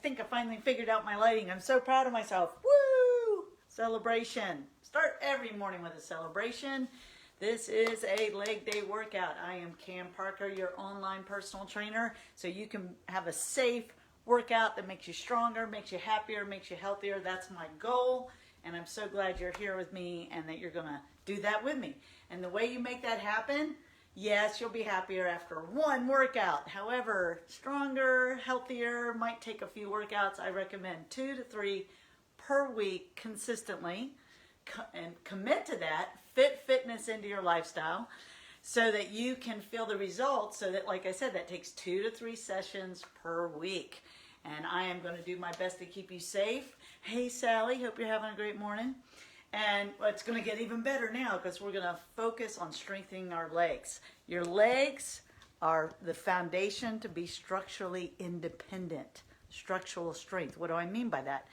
think I finally figured out my lighting. I'm so proud of myself. Woo! Celebration. Start every morning with a celebration. This is a leg day workout. I am Cam Parker, your online personal trainer, so you can have a safe workout that makes you stronger, makes you happier, makes you healthier. That's my goal, and I'm so glad you're here with me and that you're going to do that with me. And the way you make that happen, yes, you'll be happier after one workout. However, stronger, healthier, might take a few workouts. I recommend 2 to 3 per week consistently, and commit to that. Fit fitness into your lifestyle so that you can feel the results. So that, like I said, that takes 2 to 3 sessions per week. And I am going to do my best to keep you safe. Hey, Sally, hope you're having a great morning. And it's going to get even better now because we're going to focus on strengthening our legs. Your legs are the foundation to be structurally independent. Structural strength. What do I mean by that?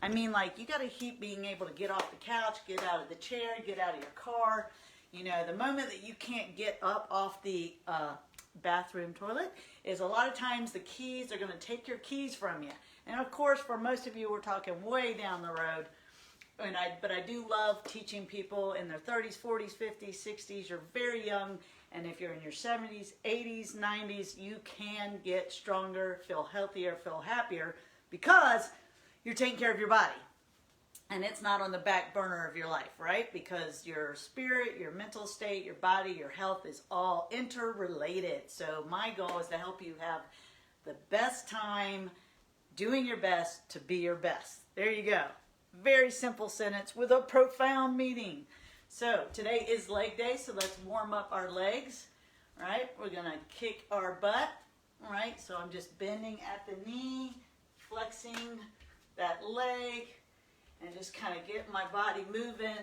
I mean, like, you got to keep being able to get off the couch, get out of the chair, get out of your car. You know, the moment that you can't get up off the bathroom toilet is a lot of times the keys are going to take your keys from you. And of course, for most of you, we're talking way down the road. But I do love teaching people in their 30s, 40s, 50s, 60s. You're very young. And if you're in your 70s, 80s, 90s, you can get stronger, feel healthier, feel happier because you're taking care of your body. And it's not on the back burner of your life, right? Because your spirit, your mental state, your body, your health is all interrelated. So my goal is to help you have the best time doing your best to be your best. There you go. Very simple sentence with a profound meaning. So today is leg day, so let's warm up our legs. All right, we're going to kick our butt. All right, so I'm just bending at the knee, flexing that leg, and just kind of get my body moving.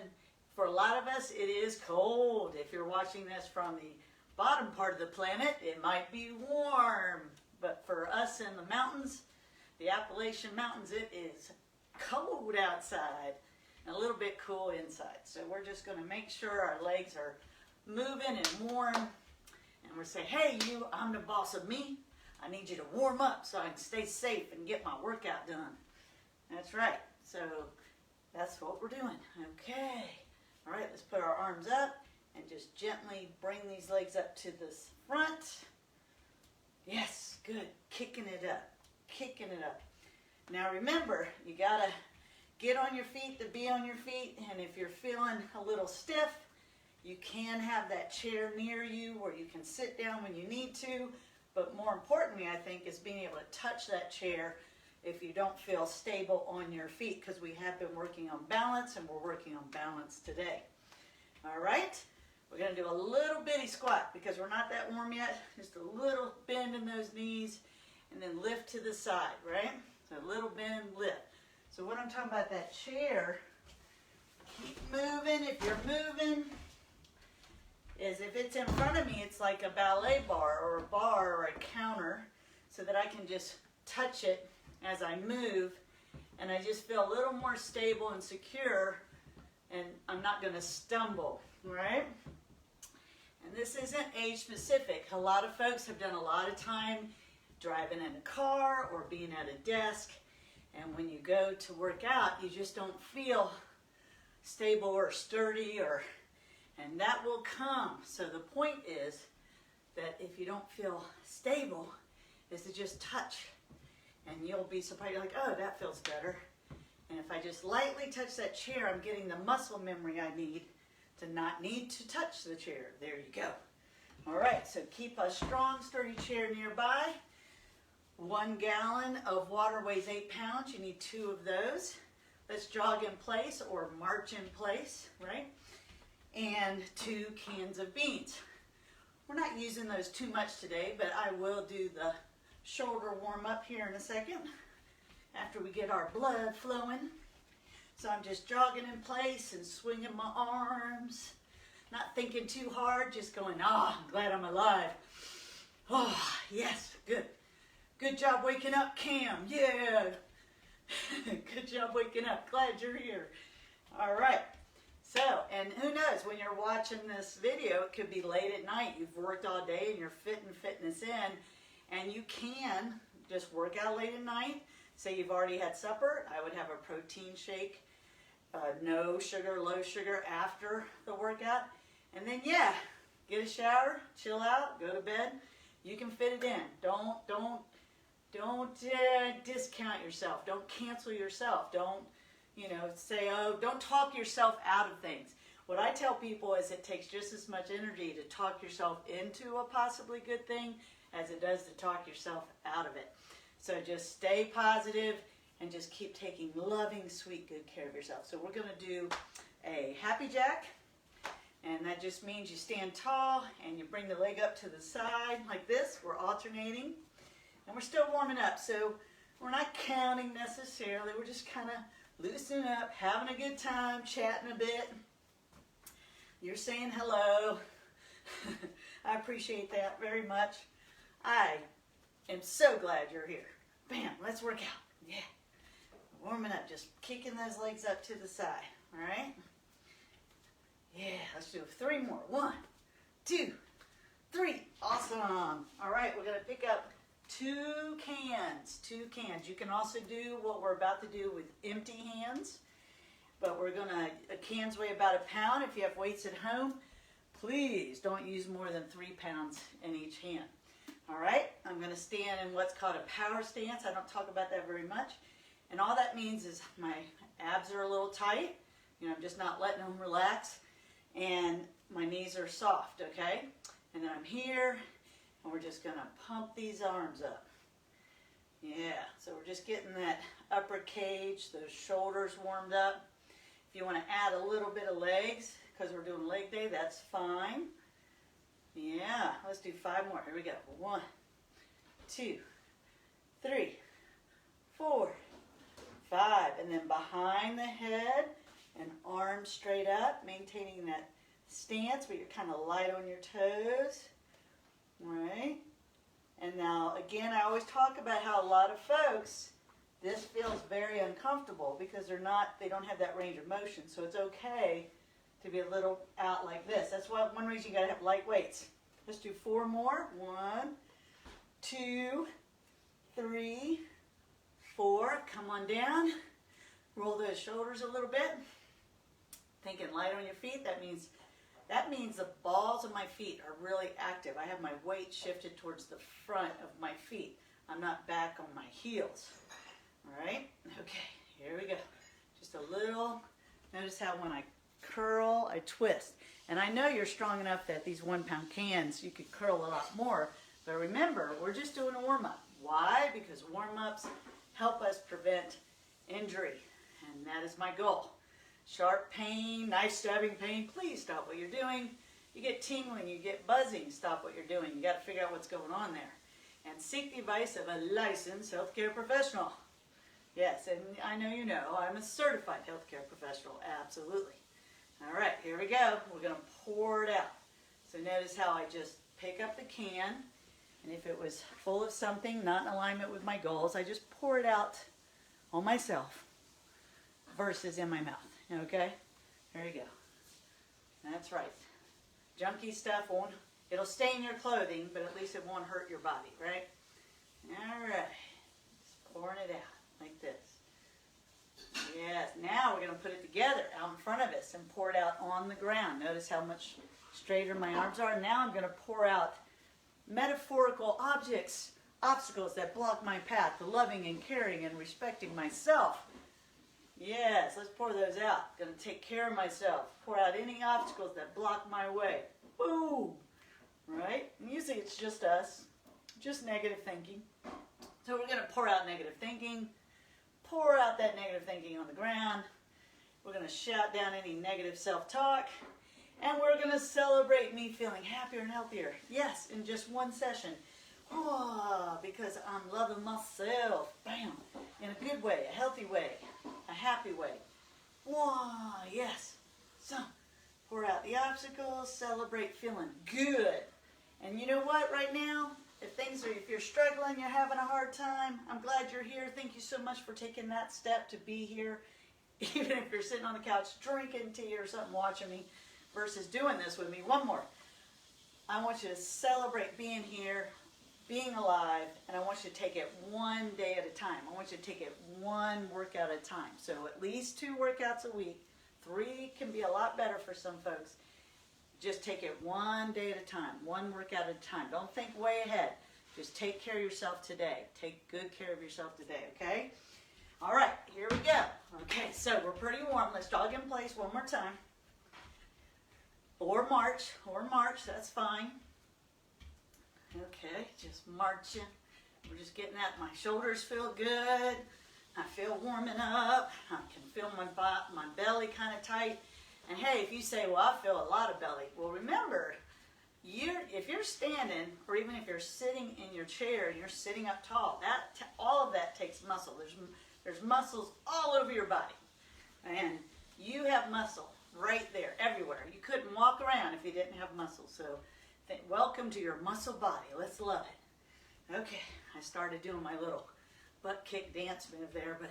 For a lot of us, it is cold. If you're watching this from the bottom part of the planet, it might be warm. But for us in the mountains, the Appalachian Mountains, it is cold outside and a little bit cool inside. So we're just going to make sure our legs are moving and warm. And we're saying, hey, you, I'm the boss of me. I need you to warm up so I can stay safe and get my workout done. That's right. So that's what we're doing. Okay. All right, let's put our arms up and just gently bring these legs up to the front. Yes, good. Kicking it up. Kicking it up. Now remember, you got to get on your feet to be on your feet. And if you're feeling a little stiff, you can have that chair near you where you can sit down when you need to. But more importantly, I think, is being able to touch that chair if you don't feel stable on your feet, because we have been working on balance, and we're working on balance today. All right, we're going to do a little bitty squat because we're not that warm yet. Just a little bend in those knees, and then lift to the side, right? So a little bend, lift. So what I'm talking about, that chair, keep moving. If you're moving, is if it's in front of me, it's like a ballet bar or a bar or a counter, so that I can just touch it as I move, and I just feel a little more stable and secure, and I'm not going to stumble, right? And this isn't age specific. A lot of folks have done a lot of time driving in a car or being at a desk, and when you go to work out, you just don't feel stable or sturdy, and that will come. So the point is that if you don't feel stable, is to just touch. And you'll be surprised, you're like, oh, that feels better. And if I just lightly touch that chair, I'm getting the muscle memory I need to not need to touch the chair. There you go. All right, so keep a strong, sturdy chair nearby. 1 gallon of water weighs 8 pounds. You need 2 of those. Let's jog in place or march in place, right? And 2 cans of beans. We're not using those too much today, but I will do the shoulder warm up here in a second after we get our blood flowing. So I'm just jogging in place and swinging my arms, not thinking too hard, just going, I'm glad I'm alive. Oh, yes, good. Good job waking up, Cam. Yeah. Good job waking up. Glad you're here. All right. So, and who knows, when you're watching this video, it could be late at night. You've worked all day and you're fitting fitness in. And you can just work out late at night, Say you've already had supper, I would have a protein shake, no sugar, low sugar after the workout. And then, yeah, get a shower, chill out, go to bed. You can fit it in. Don't discount yourself. Don't cancel yourself. Don't, say, oh, don't talk yourself out of things. What I tell people is it takes just as much energy to talk yourself into a possibly good thing as it does to talk yourself out of it. So just stay positive and just keep taking loving, sweet, good care of yourself. So we're going to do a happy jack. And that just means you stand tall and you bring the leg up to the side like this. We're alternating. And we're still warming up. So we're not counting necessarily. We're just kind of loosening up, having a good time, chatting a bit. You're saying hello. I appreciate that very much. I am so glad you're here. Bam, let's work out. Yeah. Warming up, just kicking those legs up to the side. All right? Yeah, let's do 3 more. 1, 2, 3. Awesome. All right, we're going to pick up 2 cans. 2 cans. You can also do what we're about to do with empty hands, but we're going to, cans weigh about 1 pound. If you have weights at home, please don't use more than 3 pounds in each hand. All right, I'm going to stand in what's called a power stance. I don't talk about that very much. And all that means is my abs are a little tight. I'm just not letting them relax. And my knees are soft, okay? And then I'm here, and we're just going to pump these arms up. Yeah, so we're just getting that upper cage, those shoulders warmed up. If you want to add a little bit of legs, because we're doing leg day, that's fine. Yeah, let's do 5 more. Here we go. 1, 2, 3, 4, 5. And then behind the head and arms straight up, maintaining that stance, but you're kind of light on your toes. Right? And now, again, I always talk about how a lot of folks, this feels very uncomfortable because they don't have that range of motion. So it's okay to be a little out like this. That's why one reason you got to have light weights. Let's do 4 more. 1, 2, 3, 4. Come on down. Roll those shoulders a little bit. Thinking light on your feet. That means the balls of my feet are really active. I have my weight shifted towards the front of my feet. I'm not back on my heels. All right? Okay, here we go. Just a little. Notice how when I curl, I twist. And I know you're strong enough that these 1 pound cans, you could curl a lot more. But remember, we're just doing a warm-up. Why? Because warm-ups help us prevent injury. And that is my goal. Sharp pain, knife stabbing pain, please stop what you're doing. You get tingling, you get buzzing, stop what you're doing. You got to figure out what's going on there. And seek the advice of a licensed healthcare professional. Yes, and I know you know, I'm a certified healthcare professional, absolutely. All right, here we go. We're going to pour it out. So notice how I just pick up the can, and if it was full of something not in alignment with my goals, I just pour it out on myself versus in my mouth. Okay? There you go. That's right. Junky stuff it'll stain your clothing, but at least it won't hurt your body, right? All right. Just pouring it out like this. Yes, now we're going to put it together out in front of us and pour it out on the ground. Notice how much straighter my arms are. Now I'm going to pour out metaphorical obstacles that block my path to loving and caring and respecting myself. Yes, let's pour those out. Going to take care of myself. Pour out any obstacles that block my way. Boom! Right? And usually it's just us. Just negative thinking. So we're going to pour out negative thinking. Pour out that negative thinking on the ground. We're going to shout down any negative self-talk. And we're going to celebrate me feeling happier and healthier. Yes, in just one session. Oh, because I'm loving myself. Bam! In a good way, a healthy way, a happy way. Whoa, yes. So, pour out the obstacles, celebrate feeling good. And you know what, right now, if you're struggling, you're having a hard time, I'm glad you're here. Thank you so much for taking that step to be here. Even if you're sitting on the couch drinking tea or something, watching me, versus doing this with me. One more. I want you to celebrate being here. being alive, and I want you to take it one day at a time. I want you to take it one workout at a time. So at least 2 workouts a week. 3 can be a lot better for some folks. Just take it one day at a time, one workout at a time. Don't think way ahead. Just take care of yourself today. Take good care of yourself today, okay? All right, here we go. Okay, so we're pretty warm. Let's jog in place one more time. Or march, that's fine. Okay, just marching. We're just getting that. My shoulders feel good. I feel warming up. I can feel my belly kind of tight. And hey, if you say, well, I feel a lot of belly. Well, remember, if you're standing, or even if you're sitting in your chair and you're sitting up tall, all of that takes muscle. There's muscles all over your body. And you have muscle right there, everywhere. You couldn't walk around if you didn't have muscle. So welcome to your muscle body. Let's love it. Okay, I started doing my little butt kick dance move there, but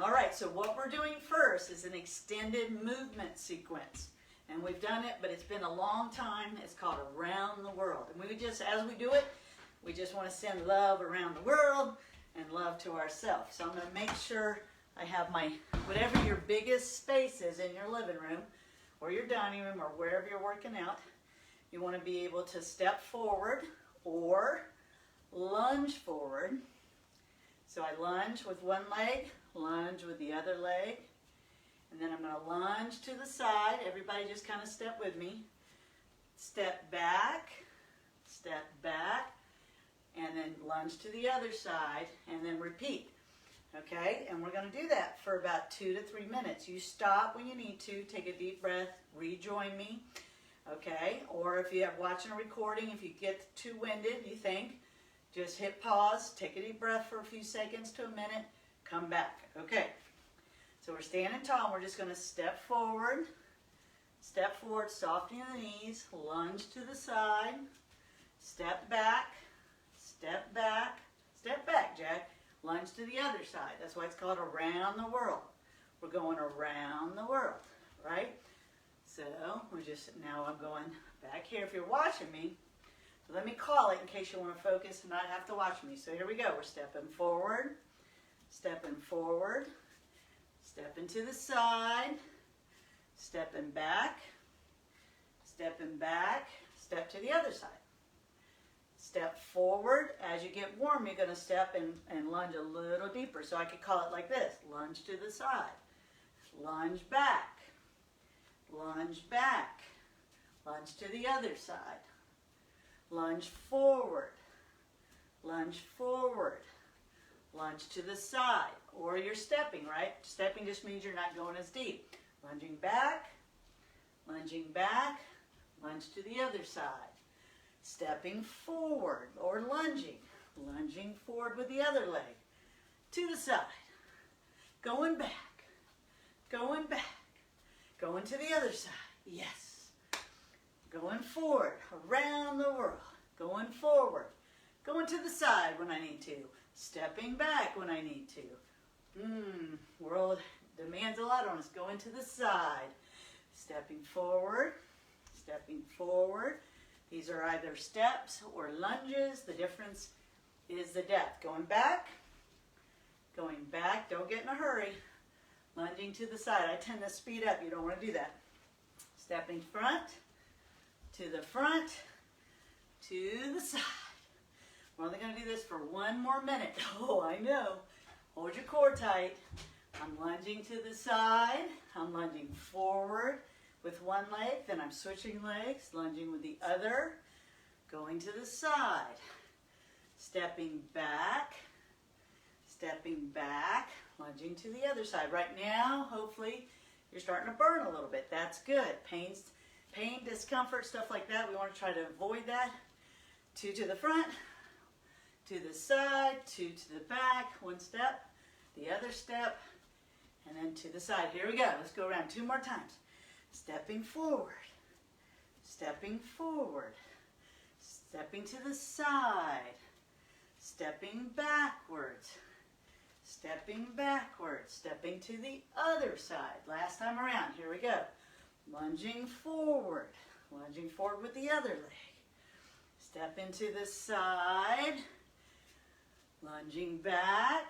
all right, so what we're doing first is an extended movement sequence. And we've done it, but it's been a long time. It's called Around the World. And as we do it, we just want to send love around the world and love to ourselves. So I'm going to make sure I have whatever your biggest space is in your living room or your dining room or wherever you're working out. You want to be able to step forward or lunge forward. So I lunge with one leg, lunge with the other leg, and then I'm going to lunge to the side. Everybody just kind of step with me. Step back, and then lunge to the other side, and then repeat. Okay, and we're going to do that for about 2 to 3 minutes. You stop when you need to, take a deep breath, rejoin me. Okay, or if you're watching a recording, if you get too winded, you think, just hit pause, take a deep breath for a few seconds to a minute, come back. Okay, so we're standing tall, and we're just going to step forward, softening the knees, lunge to the side, step back, Jack, lunge to the other side. That's why it's called Around the World. We're going around the world, right? So now I'm going back here if you're watching me. So let me call it in case you want to focus and not have to watch me. So here we go. We're stepping forward, stepping to the side, stepping back, step to the other side. Step forward. As you get warm, you're going to step and lunge a little deeper. So I could call it like this. Lunge to the side. Lunge back. Lunge back. Lunge to the other side. Lunge forward. Lunge forward. Lunge to the side. Or you're stepping, right? Stepping just means you're not going as deep. Lunging back. Lunging back. Lunge to the other side. Stepping forward or lunging forward with the other leg to the side, going back, going to the other side, yes, going forward, around the world, going forward, going to the side when I need to, stepping back when I need to. World demands a lot on us, going to the side, stepping forward, These are either steps or lunges. The difference is the depth. Going back, don't get in a hurry. Lunging to the side. I tend to speed up. You don't want to do that. Stepping front, to the side. We're only going to do this for 1 more minute. Oh, I know. Hold your core tight. I'm lunging to the side. I'm lunging forward with one leg, then I'm switching legs, lunging with the other, going to the side, stepping back, lunging to the other side. Right now, hopefully, you're starting to burn a little bit. That's good. Pain, discomfort, stuff like that, we want to try to avoid that. 2 to the front, to the side, 2 to the back, 1 step, the other step, and then to the side. Here we go. Let's go around 2 more times. Stepping forward, stepping to the side, stepping backwards, stepping to the other side. Last time around, here we go. Lunging forward with the other leg, Step into the side, lunging back,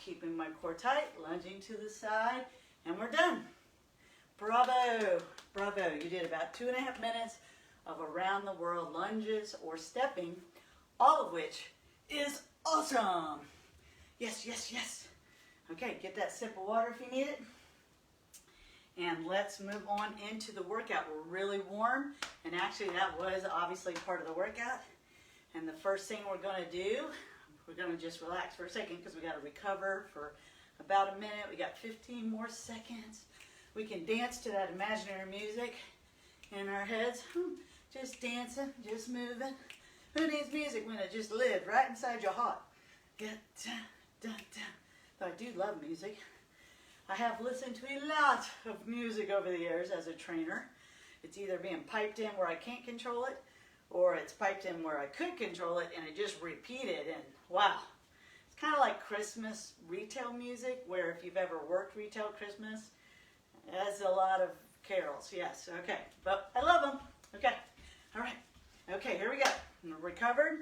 keeping my core tight, lunging to the side, and we're done. Bravo, bravo. You did about 2.5 minutes of around the world lunges or stepping, all of which is awesome. Yes, yes, yes. Okay, get that sip of water if you need it. And let's move on into the workout. We're really warm, and actually that was obviously part of the workout. And the first thing we're going to do, we're going to just relax for a second because we got to recover for about a minute. We got 15 more seconds. We can dance to that imaginary music in our heads. Just dancing, just moving. Who needs music when it just lives right inside your heart? Get down, down, down. Though I do love music. I have listened to a lot of music over the years as a trainer. It's either being piped in where I can't control it, or it's piped in where I could control it and it just repeated, and wow. It's kind of like Christmas retail music, where if you've ever worked retail Christmas, it has a lot of carols, yes, okay. But I love them, okay. All right, okay, here we go. I'm recovered.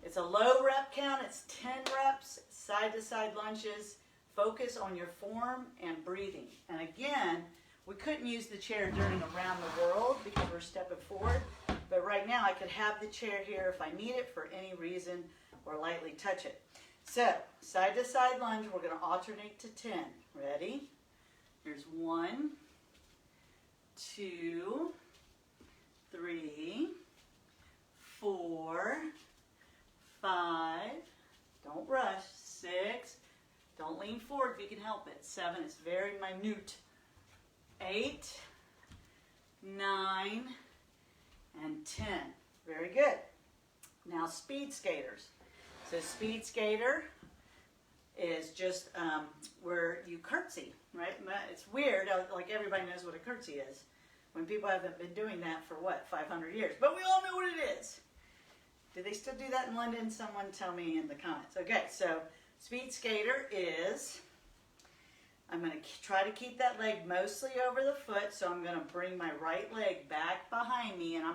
It's a low rep count, it's 10 reps, side to side lunges. Focus on your form and breathing. And again, we couldn't use the chair during around the world because we're stepping forward. But right now I could have the chair here if I need it for any reason, or lightly touch it. So, side to side lunge, we're going to alternate to 10. Ready? Here's 1, 2, 3, 4, 5, don't rush, 6, don't lean forward if you can help it. 7, it's very minute. 8, 9, and 10. Very good. Now speed skaters. So speed skater is just where you curtsy, right? It's weird, like everybody knows what a curtsy is, when people haven't been doing that for what, 500 years. But we all know what it is. Do they still do that in London? Someone tell me in the comments. Okay, so speed skater is, I'm going to try to keep that leg mostly over the foot, so I'm going to bring my right leg back behind me, and I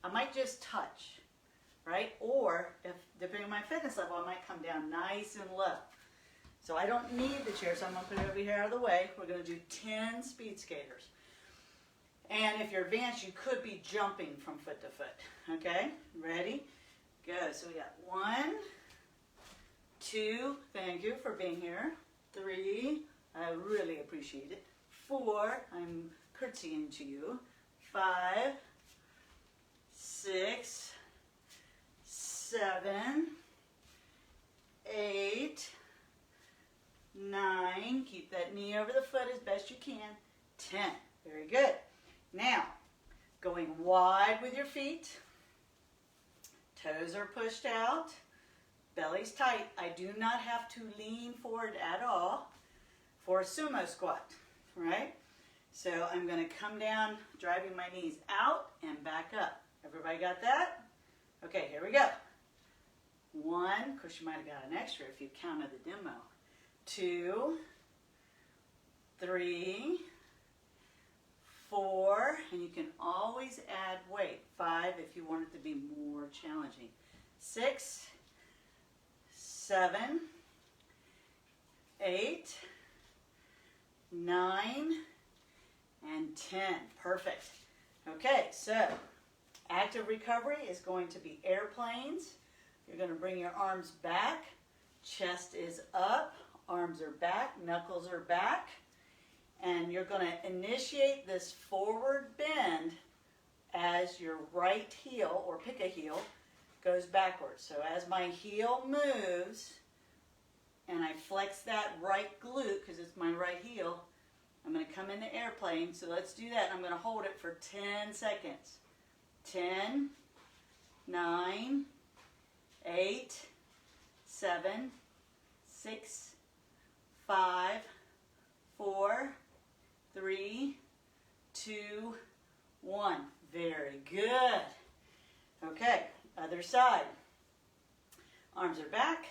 might just touch, right? Or, if depending on my fitness level, I might come down nice and low. So I don't need the chair, so I'm going to put it over here out of the way. We're going to do 10 speed skaters. And if you're advanced, you could be jumping from foot to foot. Okay, ready? Go. So we got 1, 2, thank you for being here. 3, I really appreciate it. 4, I'm curtsying to you. 5, 6, 7, 8, 9, keep that knee over the foot as best you can. 10, very good. Now, going wide with your feet, toes are pushed out, belly's tight. I do not have to lean forward at all for a sumo squat, right? So I'm going to come down, driving my knees out and back up. Everybody got that? Okay, here we go. 1, of course you might have got an extra if you counted the demo. 2, 3, 4, and you can always add weight. 5 if you want it to be more challenging. 6, 7, 8, 9, and 10. Perfect. Okay, so active recovery is going to be airplanes. You're going to bring your arms back, chest is up, arms are back, knuckles are back, and you're going to initiate this forward bend as your right heel, or pick a heel, goes backwards. So as my heel moves, and I flex that right glute, because it's my right heel, I'm going to come into airplane. So let's do that. I'm going to hold it for 10 seconds. 10, 9, 8, 7, 6, 5, 4, 3, 2, 1. Very good. Okay, other side. Arms are back.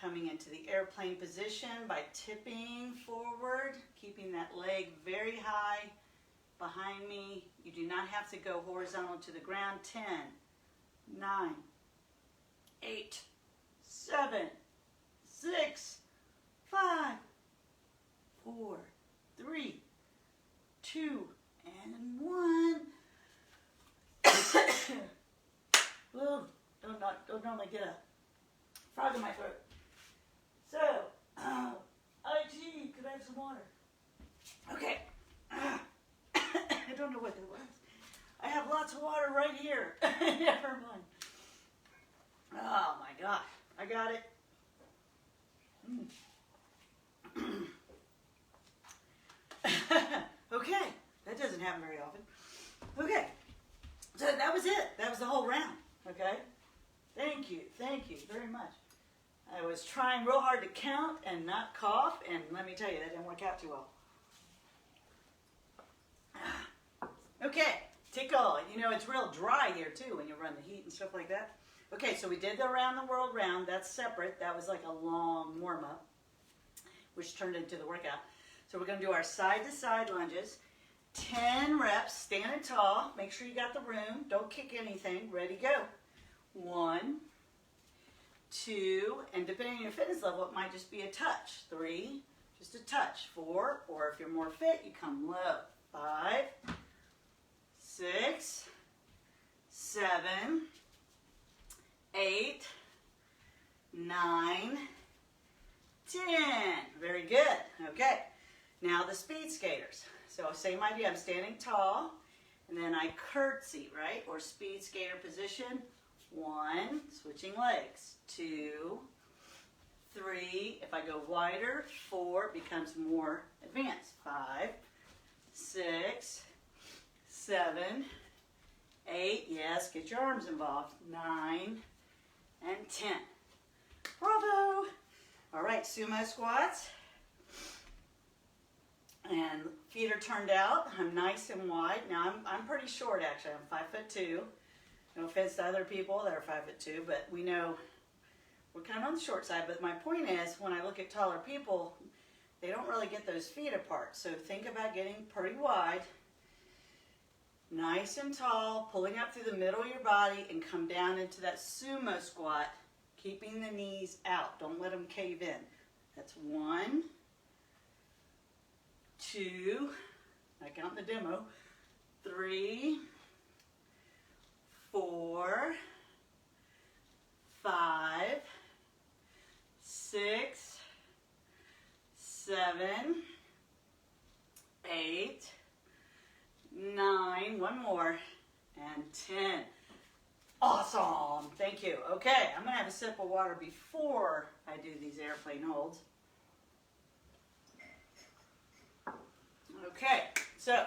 Coming into the airplane position by tipping forward, keeping that leg very high behind me. You do not have to go horizontal to the ground. 10, 9, 8, 7, 6, 5, 4, 3, 2, and 1. Whoa, don't normally get a frog in my throat. So, IG, could I have some water? Okay. I don't know what that was. I have lots of water right here. Never mind. Oh my gosh, I got it. Okay, that doesn't happen very often. Okay, so that was it. That was the whole round. Okay, thank you very much. I was trying real hard to count and not cough, and let me tell you, that didn't work out too well. Okay, tickle. You know, it's real dry here too when you run the heat and stuff like that. Okay, so we did the around the world round. That's separate. That was like a long warm-up, which turned into the workout. So we're going to do our side-to-side lunges. 10 reps, standing tall. Make sure you got the room. Don't kick anything. Ready, go. 1, 2, and depending on your fitness level, it might just be a touch. 3, just a touch. 4, or if you're more fit, you come low. 5, 6, 7, 8, 9, 10. Very good. Okay. Now the speed skaters. So same idea. I'm standing tall, and then I curtsy, right? Or speed skater position. 1, switching legs. 2, 3. If I go wider, 4 becomes more advanced. 5, 6, 7, 8. Yes, get your arms involved. 9, and 10. Bravo! All right, sumo squats. And feet are turned out. I'm nice and wide. Now I'm pretty short actually. I'm 5'2". No offense to other people that are 5'2", but we know we're kind of on the short side. But my point is, when I look at taller people, they don't really get those feet apart. So think about getting pretty wide, nice and tall, pulling up through the middle of your body and come down into that sumo squat, keeping the knees out. Don't let them cave in. That's 1, 2, I count the demo, 3, 4, 5, 6, 7, 8, 9, one more, and 10. Awesome, thank you. Okay, I'm gonna have a sip of water before I do these airplane holds. Okay, so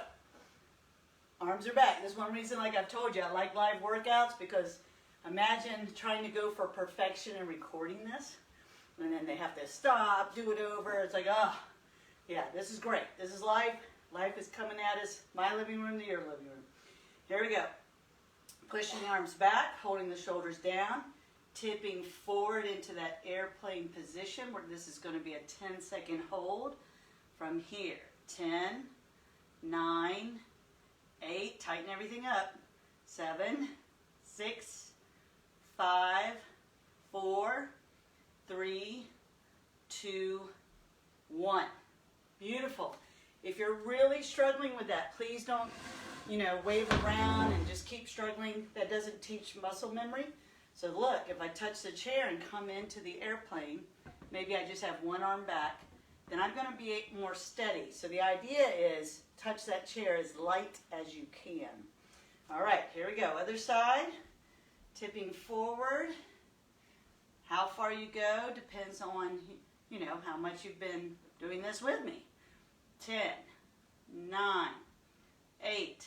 arms are back. This is one reason, like I've told you, I like live workouts, because imagine trying to go for perfection and recording this, and then they have to stop, do it over. It's like, oh, yeah, this is great. This is life. Life is coming at us, my living room to your living room. Here we go. Pushing the arms back, holding the shoulders down, tipping forward into that airplane position, where this is going to be a 10-second hold from here. 10, 9, 8, tighten everything up. 7, 6, 5, 4, 3, 2, 1. Beautiful. If you're really struggling with that, please don't, wave around and just keep struggling. That doesn't teach muscle memory. So look, if I touch the chair and come into the airplane, maybe I just have one arm back, then I'm going to be more steady. So the idea is touch that chair as light as you can. All right, here we go. Other side, tipping forward. How far you go depends on, how much you've been doing this with me. 10, 9, 8,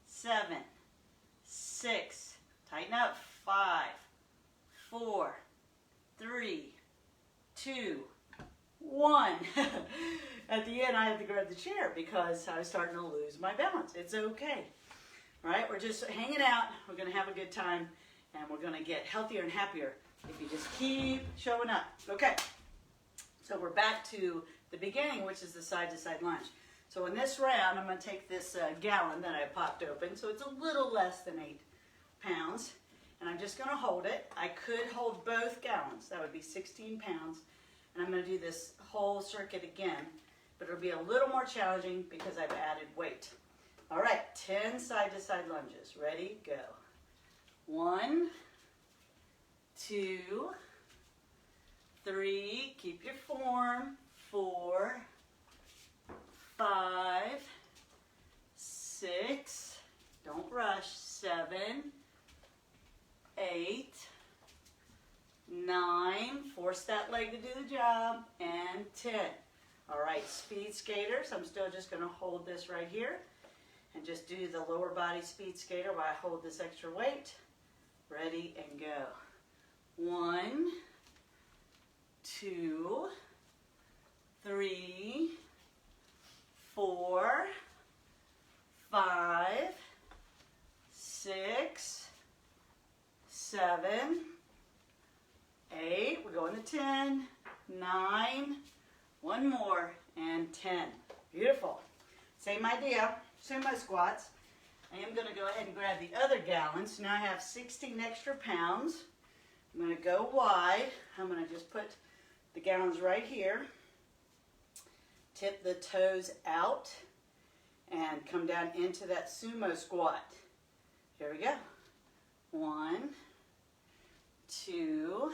7, 6, tighten up. 5, 4, 3, 2, 1. At the end, I had to grab the chair because I was starting to lose my balance. It's okay. All right, we're just hanging out. We're going to have a good time, and we're going to get healthier and happier if you just keep showing up. Okay, so we're back to the beginning, which is the side-to-side lunge. So in this round, I'm going to take this gallon that I popped open, so it's a little less than 8 pounds, and I'm just going to hold it. I could hold both gallons. That would be 16 pounds, and I'm going to do this whole circuit again, but it'll be a little more challenging because I've added weight. All right, 10 side-to-side lunges. Ready? Go. 1, 2, 3, keep your form, 4, 5, 6, don't rush, 7, 8, 9, force that leg to do the job, and 10. All right, speed skaters, I'm still just going to hold this right here and just do the lower body speed skater while I hold this extra weight. Ready and go. 1, 2, 3, 4, 5, 6, 7, 8, we're going to 10, 9, one more, and 10. Beautiful. Same idea, same my squats. I am going to go ahead and grab the other gallons. Now I have 16 extra pounds. I'm going to go wide. I'm going to just put the gallons right here. Tip the toes out and come down into that sumo squat. Here we go. 1, 2,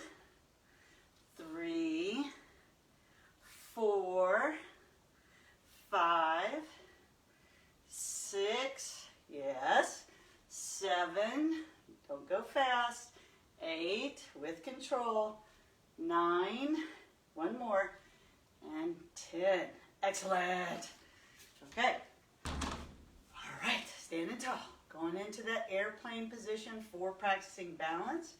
3, 4, 5, 6, yes, 7, don't go fast, 8, with control, 9, one more, and 10. Excellent. Okay. All right, standing tall. Going into that airplane position for practicing balance.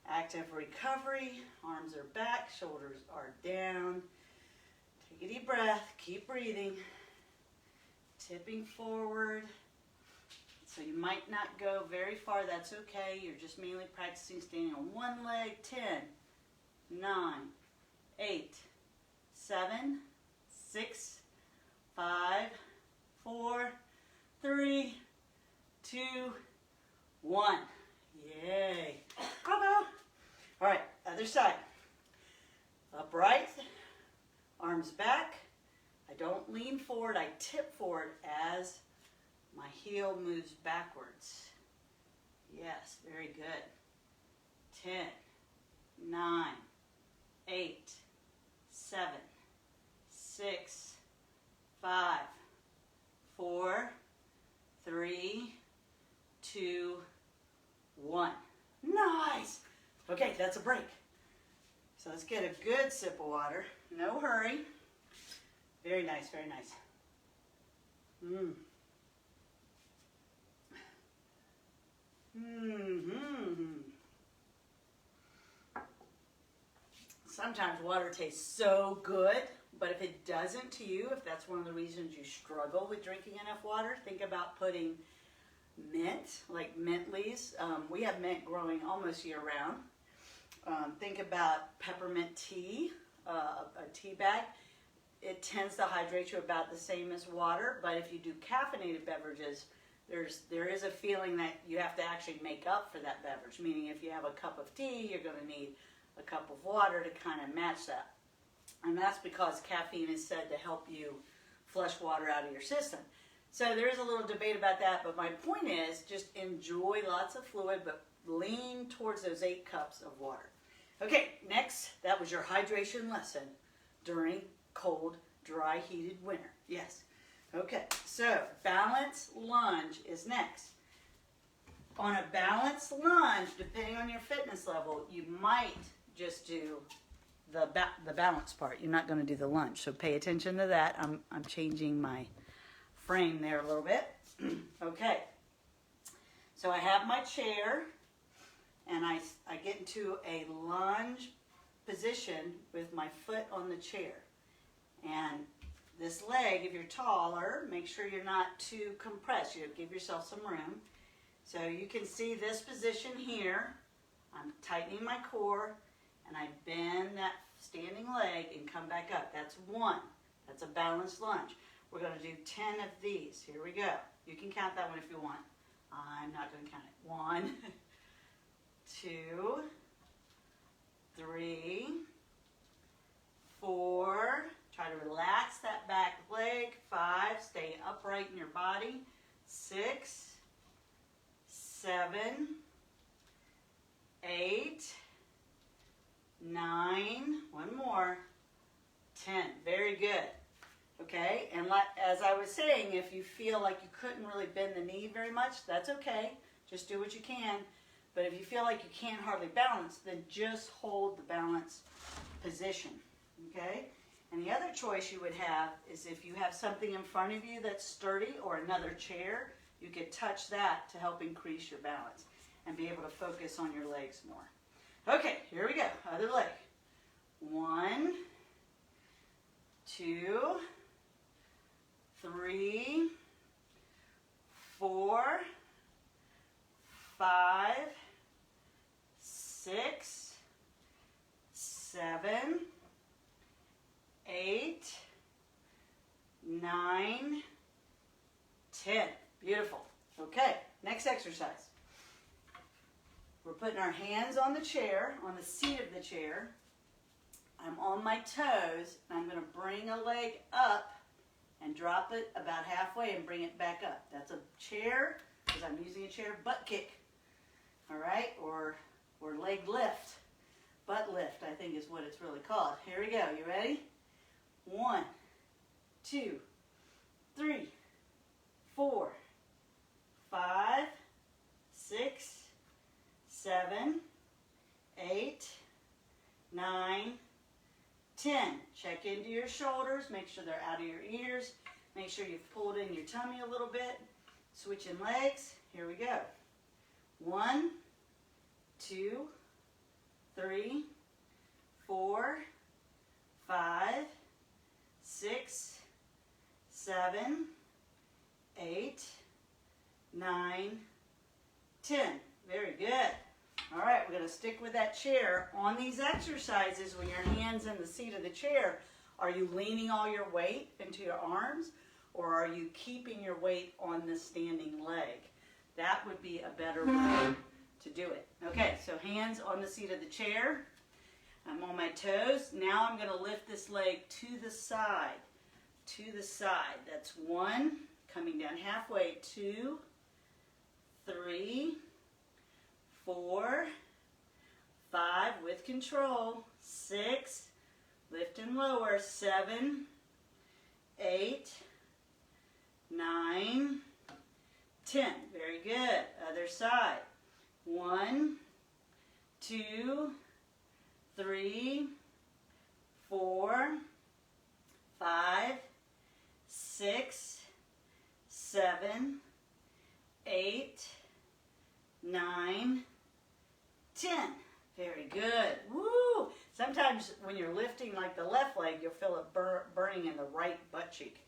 Active recovery. Arms are back, shoulders are down. Take a deep breath. Keep breathing. Tipping forward. So you might not go very far. That's okay. You're just mainly practicing standing on one leg. 10, 9, 8, 7, 6, 5, 4, 3, 2, 1. Yay. Bravo. All right, other side. Upright, arms back. I don't lean forward, I tip forward as my heel moves backwards. Yes, very good. 10, 9, 8, 7, 6, 5, 4, 3, 2, 1. Nice. Okay, that's a break. So let's get a good sip of water. No hurry. Very nice, very nice. Sometimes water tastes so good, but if it doesn't to you, if that's one of the reasons you struggle with drinking enough water, think about putting mint, like mint leaves. We have mint growing almost year round. Think about peppermint tea, a tea bag. It tends to hydrate you about the same as water, but if you do caffeinated beverages, there is a feeling that you have to actually make up for that beverage, meaning if you have a cup of tea, you're going to need a cup of water to kind of match that. And that's because caffeine is said to help you flush water out of your system. So there is a little debate about that, but my point is just enjoy lots of fluid, but lean towards those 8 cups of water. Okay, next, that was your hydration lesson during cold, dry, heated winter. Yes. Okay, so balance lunge is next. On a balanced lunge, depending on your fitness level, you might just do the balance part. You're not going to do the lunge, so pay attention to that. I'm changing my frame there a little bit. Okay, so I have my chair, and I get into a lunge position with my foot on the chair. And this leg, if you're taller, make sure you're not too compressed. You give yourself some room. So you can see this position here. I'm tightening my core, and I bend that standing leg and come back up. That's one. That's a balanced lunge. We're going to do 10 of these. Here we go. You can count that one if you want. I'm not going to count it. 1, 2, 3, 4. Try to relax that back leg. 5. Stay upright in your body. 6, 7, 8, 9. One more. 10. Very good. Okay, and as I was saying, if you feel like you couldn't really bend the knee very much, that's okay. Just do what you can. But if you feel like you can't hardly balance, then just hold the balance position. Okay? And the other choice you would have is if you have something in front of you that's sturdy or another chair, you could touch that to help increase your balance and be able to focus on your legs more. Okay, here we go. Other leg. 1, 2, 3, 4, 5, 6, 7, 8, 9, 10. Beautiful. Okay, next exercise. We're putting our hands on the chair, on the seat of the chair. I'm on my toes, and I'm going to bring a leg up and drop it about halfway and bring it back up. That's a chair, because I'm using a chair, butt kick. All right, or leg lift. Butt lift, I think is what it's really called. Here we go. You ready? 1, 2, 3, 4, 5, 6, 7, 8, 9, 10. Check into your shoulders. Make sure they're out of your ears. Make sure you've pulled in your tummy a little bit. Switching legs. Here we go. 1, 2, 3, 4, 5, 6, 7, 8, 9, 10. Very good. All right, we're going to stick with that chair. On these exercises, when your hand's in the seat of the chair, are you leaning all your weight into your arms, or are you keeping your weight on the standing leg? That would be a better way to do it. Okay, so hands on the seat of the chair. I'm on my toes. Now I'm going to lift this leg to the side. To the side. That's 1, coming down halfway. 2, 3, 4, 5, with control. 6, lift and lower. 7, 8, 9, 10. Very good. Other side. 1, 2, 3, 4, 5, 6, 7, 8, 9, 10. Very good. Woo! Sometimes when you're lifting like the left leg, you'll feel it burning in the right butt cheek.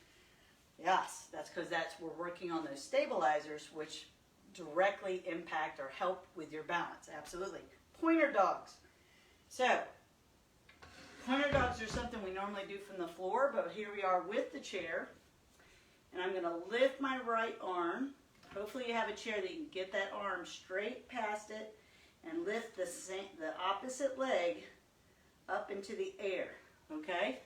Yes, that's because we're working on those stabilizers, which directly impact or help with your balance. Absolutely. Pointer dogs. So, pointer dogs are something we normally do from the floor, but here we are with the chair. And I'm going to lift my right arm. Hopefully you have a chair that you can get that arm straight past it and lift the opposite leg up into the air. Okay?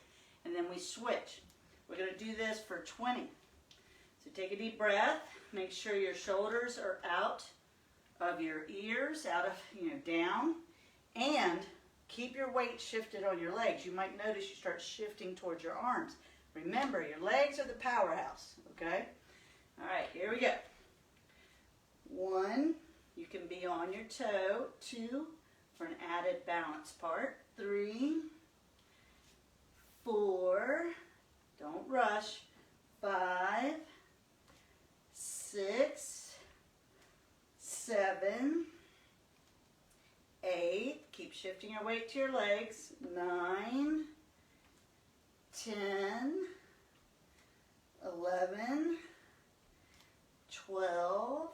And then we switch. We're going to do this for 20. So take a deep breath. Make sure your shoulders are out of your ears, out of, down. And keep your weight shifted on your legs. You might notice you start shifting towards your arms. Remember, your legs are the powerhouse, okay? All right, here we go. 1, you can be on your toe. 2, for an added balance part. 3, 4, don't rush. 5, 6, 7, 8, keep shifting your weight to your legs. 9, 10, 11, 12,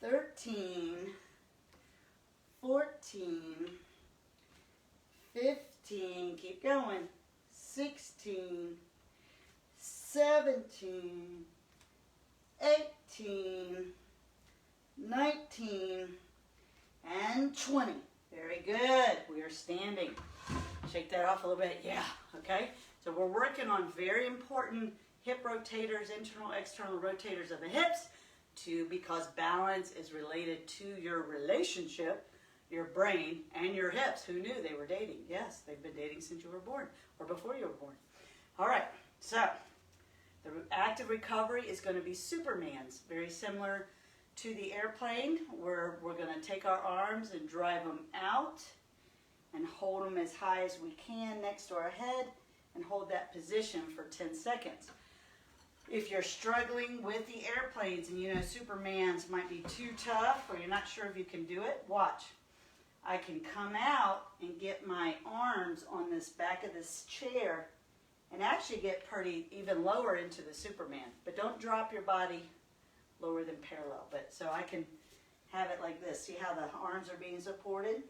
13, 14, 15, keep going. 16, 17, 18, 19, and 20. Very good. We are standing. Shake that off a little bit. Yeah, okay. So we're working on very important hip rotators, internal, external rotators of the hips, because balance is related to your relationship, your brain, and your hips. Who knew they were dating? Yes, they've been dating since you were born, or before you were born. All right, so the active recovery is going to be Superman's, very similar to the airplane, where we're going to take our arms and drive them out and hold them as high as we can next to our head and hold that position for 10 seconds. If you're struggling with the airplanes and you know Superman's might be too tough or you're not sure if you can do it, watch. I can come out and get my arms on this back of this chair and actually get pretty even lower into the Superman. But don't drop your body lower than parallel. But so I can have it like this. See how the arms are being supported?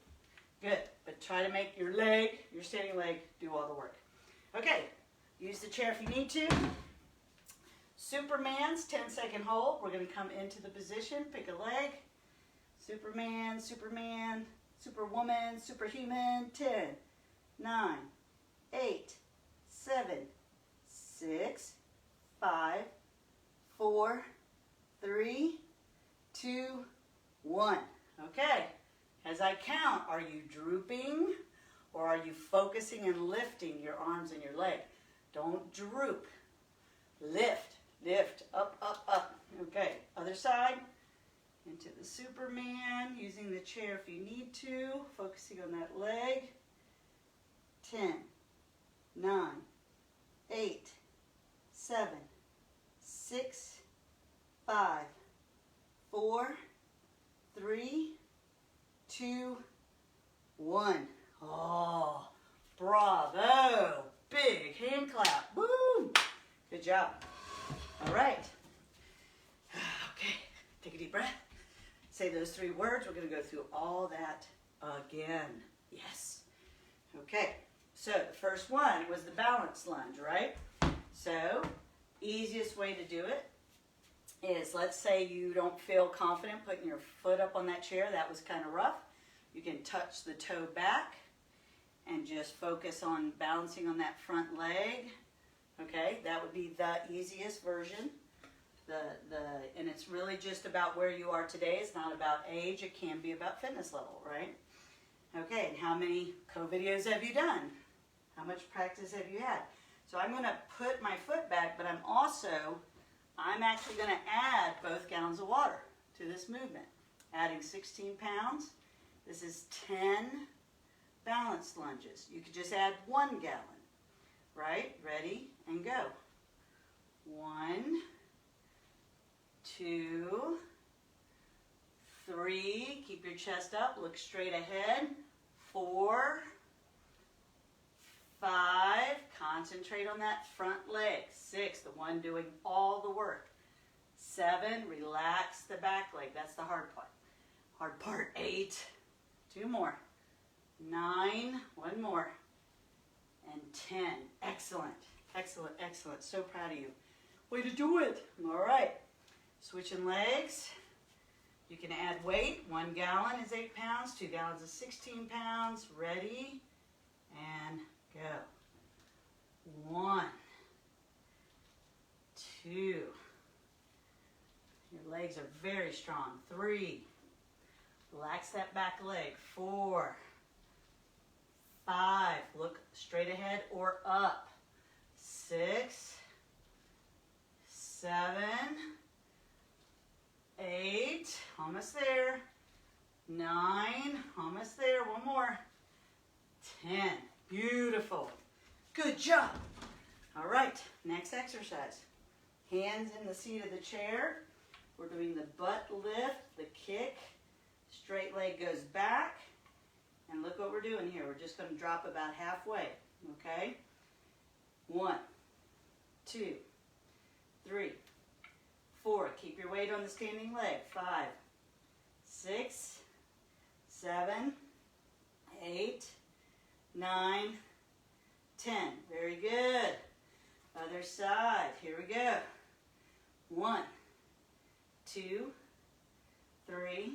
Good. But try to make your leg, your standing leg, do all the work. Okay. Use the chair if you need to. Superman's 10-second hold. We're going to come into the position. Pick a leg. Superman, Superman, Superwoman, Superhuman. 10, 9, 8, 7, 6, 5, 4, 3, 2, 1. Okay. As I count, are you drooping or are you focusing and lifting your arms and your leg? Don't droop. Lift. Lift, up, up, up. Okay, other side. Into the Superman, using the chair if you need to. Focusing on that leg. 10, 9, 8, 7, 6, 5, 4, 3, 2, 1. Oh, bravo. Big hand clap. Woo! Good job. All right. Okay, take a deep breath. Say those 3 words. We're going to go through all that again. Yes. Okay, so the first one was the balance lunge, right? So, easiest way to do it is, let's say you don't feel confident putting your foot up on that chair. That was kind of rough. You can touch the toe back and just focus on balancing on that front leg. Okay, that would be the easiest version. And it's really just about where you are today. It's not about age. It can be about fitness level, right? Okay, and how many CoVideos have you done? How much practice have you had? So I'm going to put my foot back, but I'm actually going to add both gallons of water to this movement. Adding 16 pounds. This is 10 balanced lunges. You could just add 1 gallon. Right? Ready and go. 1, 2, 3. Keep your chest up. Look straight ahead. 4, 5. Concentrate on that front leg. 6. The one doing all the work. 7. Relax the back leg. That's the hard part. Hard part. 8. 2 more. 9. 1 more. And 10. Excellent. Excellent, excellent. So proud of you. Way to do it. All right. Switching legs. You can add weight. 1 gallon is 8 pounds. 2 gallons is 16 pounds. Ready and go. 1, 2. Your legs are very strong. 3. Relax that back leg. 4. 5, look straight ahead or up. 6, 7, 8, almost there. 9, almost there. 1 more. 10, beautiful. Good job. All right, next exercise. Hands in the seat of the chair. We're doing the butt lift, the kick. Straight leg goes back. And look what we're doing here. We're just going to drop about halfway, okay? 1, 2, 3, 4. Keep your weight on the standing leg. 5, 6, 7, 8, 9, 10. Very good. Other side. Here we go. 1, 2, 3,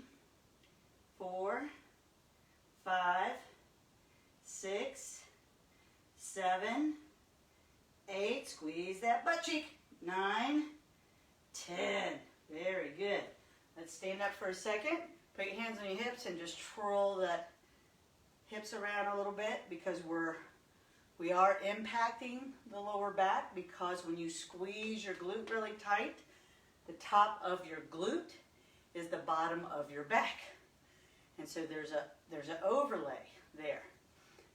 4, 5, 6, 7, 8. Squeeze that butt cheek. 9, 10. Very good. Let's stand up for a second. Put your hands on your hips and just twirl the hips around a little bit, because we are impacting the lower back, because when you squeeze your glute really tight, the top of your glute is the bottom of your back. And so there's an overlay there.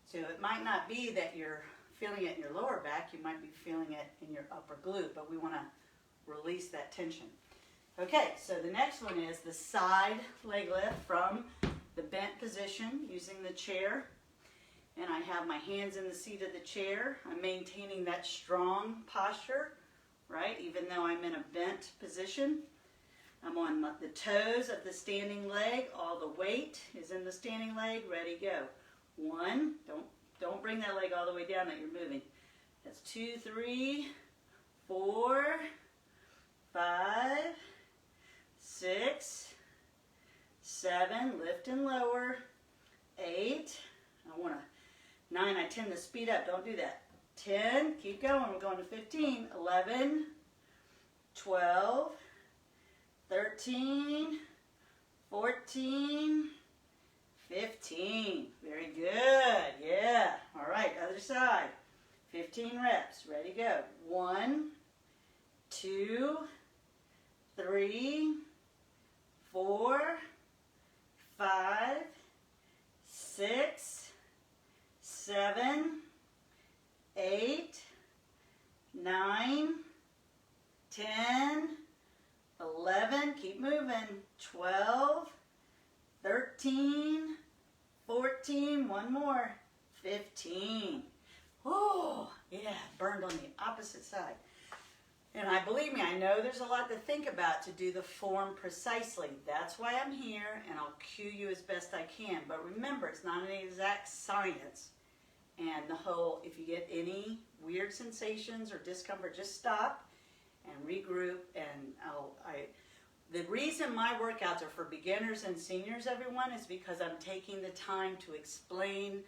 So it might not be that you're feeling it in your lower back, you might be feeling it in your upper glute, but we want to release that tension. Okay, so the next one is the side leg lift from the bent position using the chair. And I have my hands in the seat of the chair. I'm maintaining that strong posture, right? Even though I'm in a bent position. I'm on the toes of the standing leg. All the weight is in the standing leg. Ready, go. 1, don't bring that leg all the way down that you're moving. That's 2, 3, 4, 5, 6, 7, lift and lower, 8, 9, I tend to speed up, don't do that, 10, keep going, we're going to 15, 11, 12, 13, 14, 15, very good, yeah, all right, other side, 15 reps, ready, go, 1, 2, 3, 4, 5, 6, 7, 8, 9, 10, 11, keep moving, 12, 13, 14, one more, 15. Oh, yeah, burned on the opposite side. And believe me, I know there's a lot to think about to do the form precisely. That's why I'm here, and I'll cue you as best I can. But remember, it's not an exact science. And if you get any weird sensations or discomfort, just stop and regroup. And the reason my workouts are for beginners and seniors, everyone, is because I'm taking the time to explain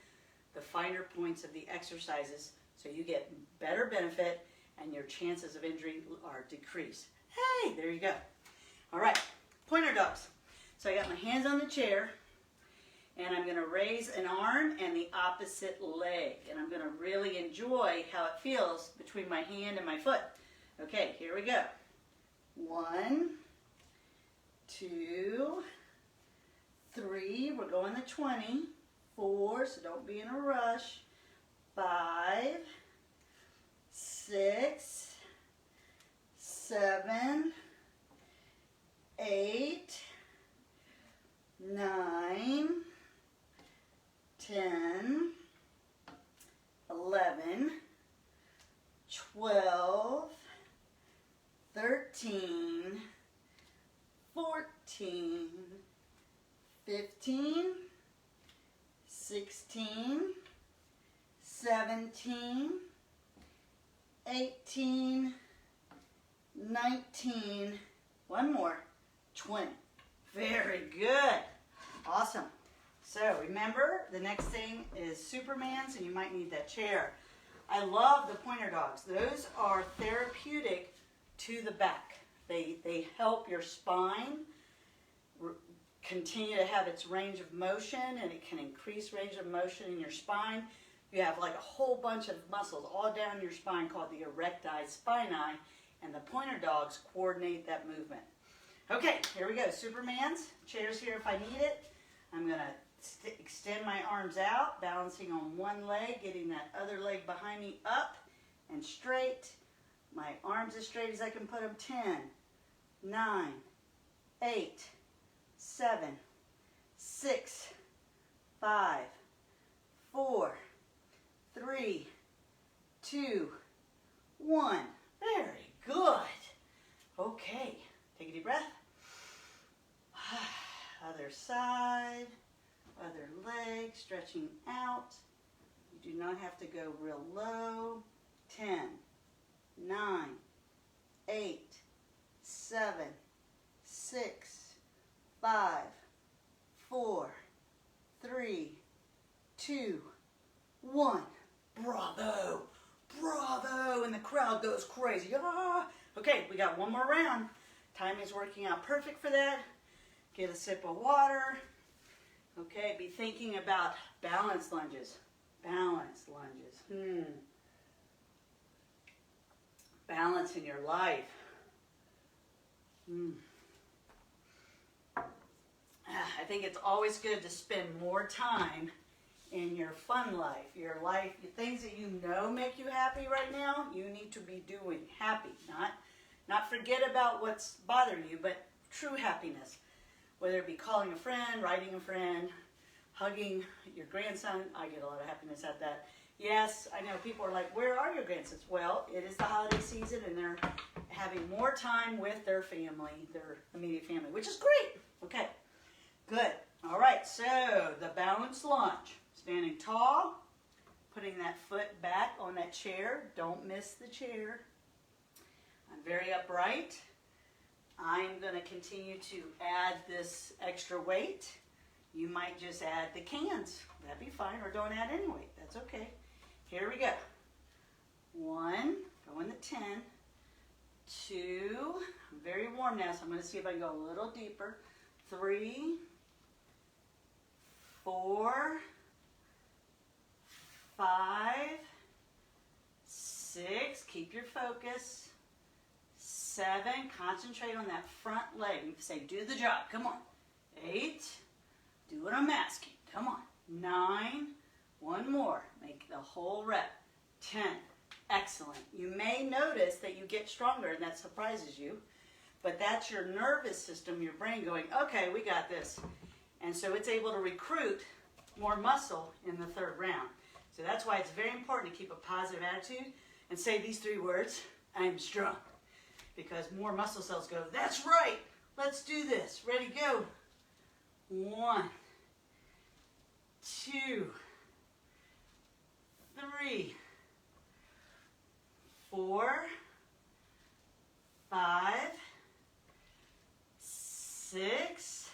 the finer points of the exercises so you get better benefit and your chances of injury are decreased. Hey, there you go. All right, pointer dogs. So I got my hands on the chair, and I'm gonna raise an arm and the opposite leg, and I'm gonna really enjoy how it feels between my hand and my foot. Okay, here we go. 1, 2, 3, we're going to 20, 4, so don't be in a rush, 5, 6, 7, 8, 9, 10, 11, 12, 13, 14, 15, 16, 17, 18, 19, one more, 20. Very good. Awesome. So remember, the next thing is Supermans, and you might need that chair. I love the pointer dogs. Those are therapeutic to the back. They help your spine continue to have its range of motion, and it can increase range of motion in your spine. You have like a whole bunch of muscles all down your spine called the erecti spinae, and the pointer dogs coordinate that movement. Okay, here we go. Superman's. Chair's here if I need it. I'm going to extend my arms out, balancing on one leg, getting that other leg behind me up and straight. My arms as straight as I can put them. 10, 9, 8, 7, 6, 5, 4, 3, 2, 1. Very good. Okay, take a deep breath. Other side, other leg, stretching out. You do not have to go real low. 10, 9, 8, 7, 6, 5, 4, 3, 2, 1. Bravo! Bravo! And the crowd goes crazy. Ah! Okay, we got one more round. Timing's working out perfect for that. Get a sip of water. Okay, be thinking about balance lunges. Balance lunges. Balance in your life. I think it's always good to spend more time in your fun life, your life, the things that you know make you happy right now, you need to be doing. Happy, not forget about what's bothering you, but true happiness. Whether it be calling a friend, writing a friend, hugging your grandson. I get a lot of happiness at that. Yes, I know people are like, where are your grandsons? Well, it is the holiday season and they're having more time with their family, their immediate family, which is great. Okay, good. All right, so the balanced lunge. Standing tall, putting that foot back on that chair. Don't miss the chair. I'm very upright. I'm going to continue to add this extra weight. You might just add the cans. That'd be fine, or don't add any weight. That's okay. Here we go. 1, go in the 10. 2, I'm very warm now, so I'm going to see if I can go a little deeper. 3, 4, 5, 6, keep your focus. 7, concentrate on that front leg. Say, do the job, come on. 8, do what I'm asking, come on. 9, one more, make the whole rep. 10, excellent. You may notice that you get stronger and that surprises you, but that's your nervous system, your brain going, okay, we got this. And so it's able to recruit more muscle in the third round. So that's why it's very important to keep a positive attitude and say these 3 words, I'm strong. Because more muscle cells go, that's right, let's do this. Ready, go. 1, 2, 3, 4, 5, 6,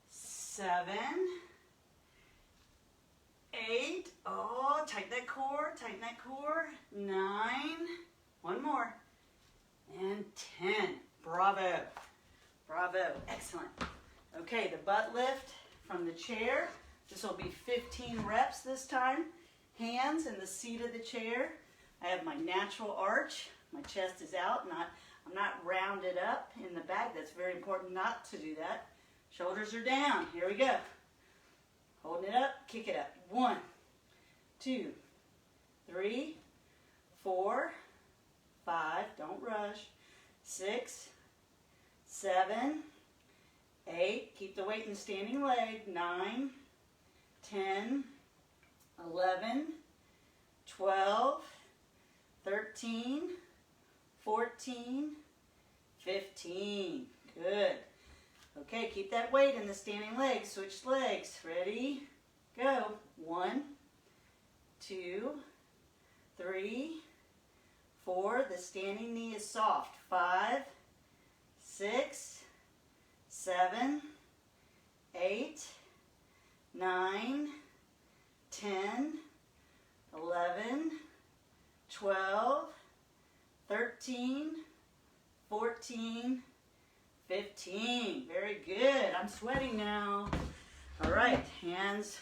7, 8, oh, tighten that core, 9, one more, and 10. Bravo, bravo, excellent. Okay, the butt lift from the chair. This will be 15 reps this time. Hands in the seat of the chair. I have my natural arch. My chest is out. I'm not rounded up in the back. That's very important not to do that. Shoulders are down. Here we go. Holding it up, kick it up. 1, 2, 3, 4, 5, don't rush. 6, 7, 8, keep the weight in the standing leg. 9, 10, 11, 12, 13, 14, 15. Good. Okay, keep that weight in the standing leg. Switch legs. Ready? Go. 1, 2, 3, 4. The standing knee is soft. 5, 6, 7, 8, 9, 10, 11, 12, 13, 14, 15. Very good. I'm sweating now. All right, hands.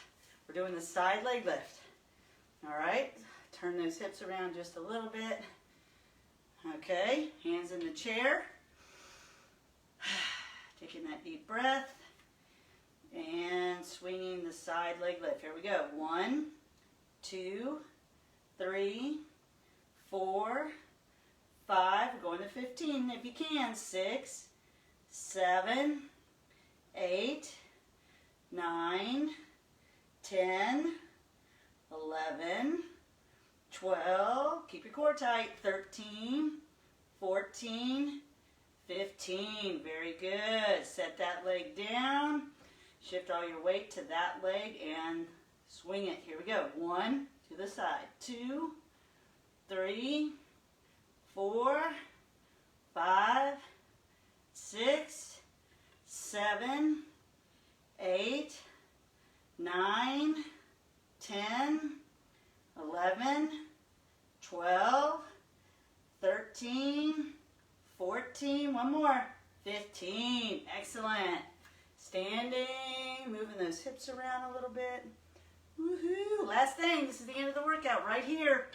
We're doing the side leg lift. All right, turn those hips around just a little bit. Okay, hands in the chair. Taking that deep breath. And swinging the side leg lift. Here we go. 1, 2, 3, 4, 5. We're going to 15 if you can. 6, 7, 8, 9, 10, 11, 12. Keep your core tight. 13, 14, 15. Very good. Set that leg down. Shift all your weight to that leg and swing it. Here we go. 1, to the side. 2, 3, 4, 5, 6, 7, 8, 9, 10, 11, 12, 13, 14, one more, 15. Excellent. Standing, moving those hips around a little bit. Woohoo! Last thing, this is the end of the workout right here.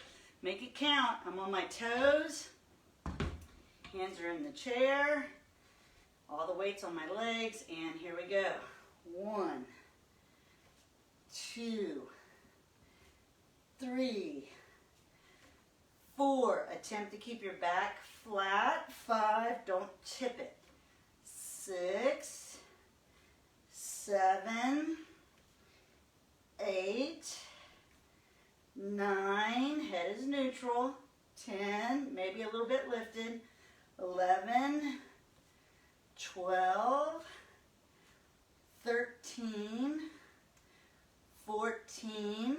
Make it count. I'm on my toes. Hands are in the chair. All the weight's on my legs, and here we go. 1, 2, 3, 4. Attempt to keep your back flat. 5, don't tip it. 6, 7, 8, 9, head is neutral. 10, maybe a little bit lifted. 11, 12, 13, 14,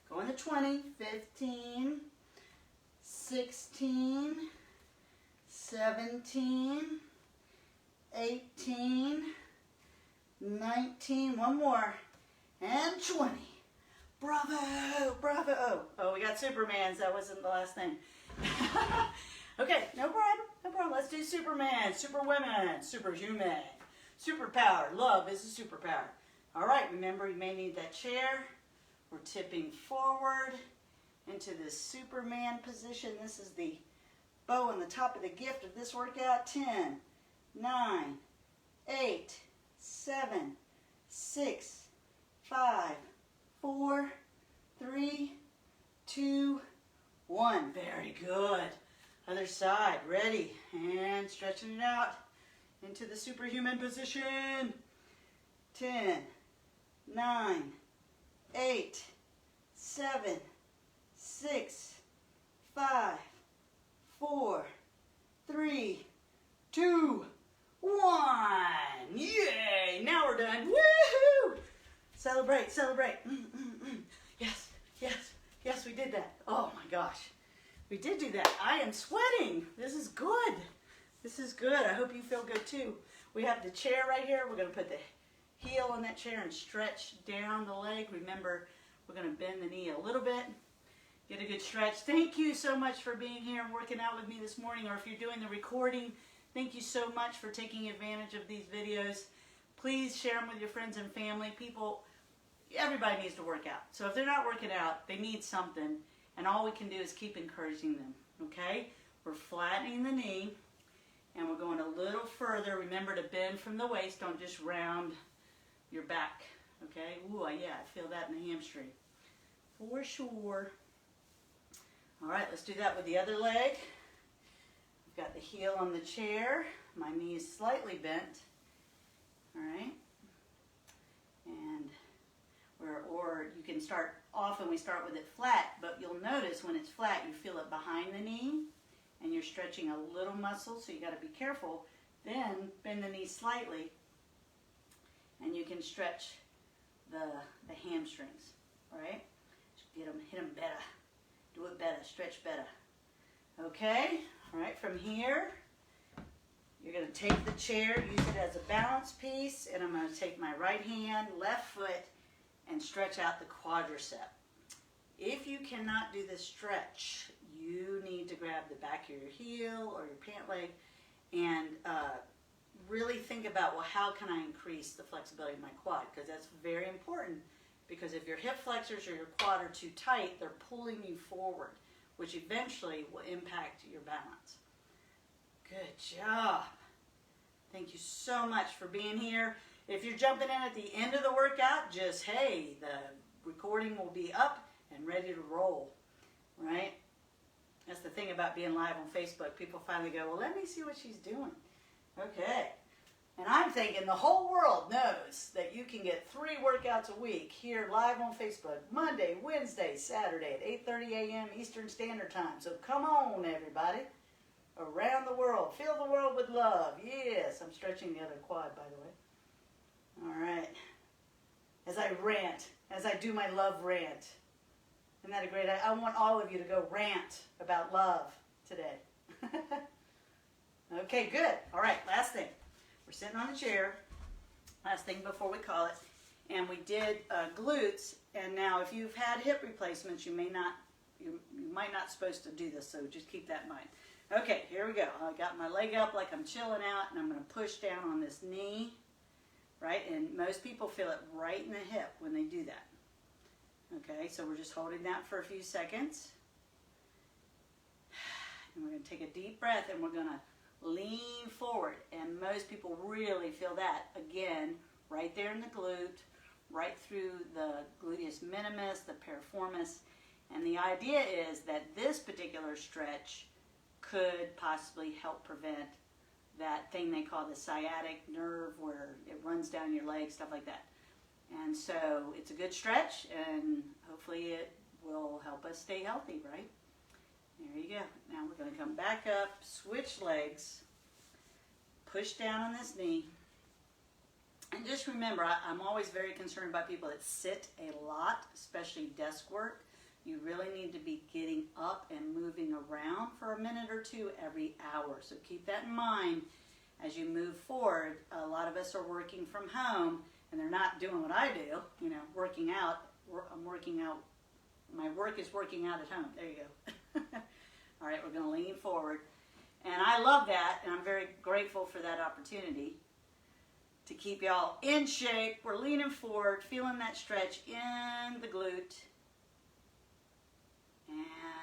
going to 20, 15, 16, 17, 18, 19, one more, and 20. Bravo, bravo. Oh, we got Supermans. That wasn't the last thing. Okay, no problem, no problem. Let's do Superman, Superwomen, Superhuman, Superpower. Love is a superpower. All right, remember you may need that chair. We're tipping forward into this Superman position. This is the bow on the top of the gift of this workout. 10, 9, 8, 7, 6, 5, 4, 3, 2, 1. Very good. Other side. Ready. And stretching it out into the superhuman position. 10, 9, 8, 7, 6, 5, 4, 3, 2, 1. Yay! Now we're done. Woohoo! Celebrate, celebrate. Yes, yes, yes, we did that. Oh my gosh. We did do that. I am sweating. This is good. This is good. I hope you feel good too. We have the chair right here. We're going to put the heel on that chair and stretch down the leg. Remember, we're going to bend the knee a little bit. Get a good stretch. Thank you so much for being here and working out with me this morning, or if you're doing the recording, thank you so much for taking advantage of these videos. Please share them with your friends and family. Everybody needs to work out. So if they're not working out, they need something, and all we can do is keep encouraging them, okay? We're flattening the knee, and we're going a little further. Remember to bend from the waist. Don't just round your back, okay? Ooh, yeah, I feel that in the hamstring. For sure. All right, let's do that with the other leg. I've got the heel on the chair. My knee is slightly bent. All right. And or you can start, often we start with it flat, but you'll notice when it's flat, you feel it behind the knee, and you're stretching a little muscle, so you got to be careful. Then bend the knee slightly, and you can stretch the hamstrings. All right. Hit them better. Do it better. Stretch better. Okay. All right. From here, you're going to take the chair, use it as a balance piece, and I'm going to take my right hand, left foot, and stretch out the quadricep. If you cannot do this stretch, you need to grab the back of your heel or your pant leg and really think about, well, how can I increase the flexibility of my quad? Because that's very important, because if your hip flexors or your quad are too tight, they're pulling you forward, which eventually will impact your balance. Good job. Thank you so much for being here. If you're jumping in at the end of the workout, just, hey, the recording will be up and ready to roll, right? That's the thing about being live on Facebook. People finally go, well, let me see what she's doing. Okay. And I'm thinking the whole world knows that you can get 3 workouts a week here live on Facebook, Monday, Wednesday, Saturday at 8:30 a.m. Eastern Standard Time. So come on, everybody. Around the world. Fill the world with love. Yes, I'm stretching the other quad, by the way. All right. As I rant, as I do my love rant. Isn't that a great idea? I want all of you to go rant about love today. Okay, good. All right, last thing. We're sitting on the chair. Last thing before we call it. And we did glutes. And now if you've had hip replacements, you might not supposed to do this, so just keep that in mind. Okay, here we go. I got my leg up like I'm chilling out, and I'm going to push down on this knee, right? And most people feel it right in the hip when they do that. Okay, so we're just holding that for a few seconds. And we're going to take a deep breath, and we're going to lean forward. And most people really feel that, again, right there in the glute, right through the gluteus minimus, the piriformis. And the idea is that this particular stretch could possibly help prevent that thing they call the sciatic nerve, where it runs down your leg, stuff like that. And so it's a good stretch, and hopefully it will help us stay healthy, right? There you go. Now we're going to come back up, switch legs, push down on this knee. And just remember, I'm always very concerned about people that sit a lot, especially desk work. You really need to be getting up and moving around for a minute or two every hour. So keep that in mind as you move forward. A lot of us are working from home, and they're not doing what I do, you know, working out. I'm working out. My work is working out at home. There you go. All right, we're going to lean forward. And I love that, and I'm very grateful for that opportunity to keep y'all in shape. We're leaning forward, feeling that stretch in the glute.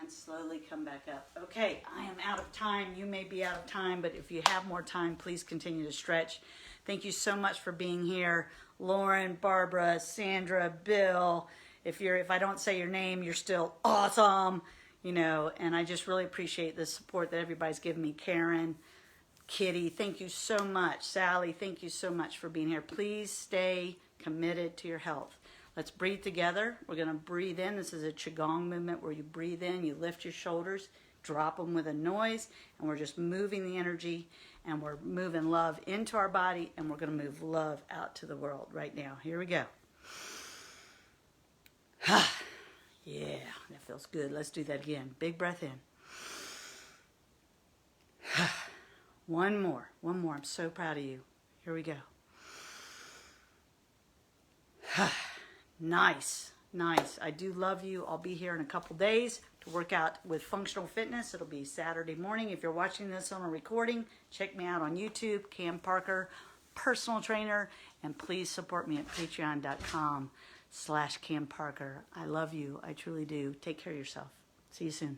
And slowly come back up. Okay, I am out of time. You may be out of time, but if you have more time, please continue to stretch. Thank you so much for being here. Lauren, Barbara, Sandra, Bill. If I don't say your name, you're still awesome. You know, and I just really appreciate the support that everybody's given me. Karen, Kitty, thank you so much. Sally, thank you so much for being here. Please stay committed to your health. Let's breathe together. We're going to breathe in. This is a Qigong movement where you breathe in, you lift your shoulders, drop them with a noise, and we're just moving the energy, and we're moving love into our body, and we're going to move love out to the world right now. Here we go. Yeah, that feels good. Let's do that again. Big breath in. One more. I'm so proud of you. Here we go. Nice. I do love you. I'll be here in a couple days to work out with functional fitness. It'll be Saturday morning. If you're watching this on a recording, check me out on YouTube, Cam Parker, personal trainer, and please support me at patreon.com/Cam Parker. I love you. I truly do. Take care of yourself. See you soon.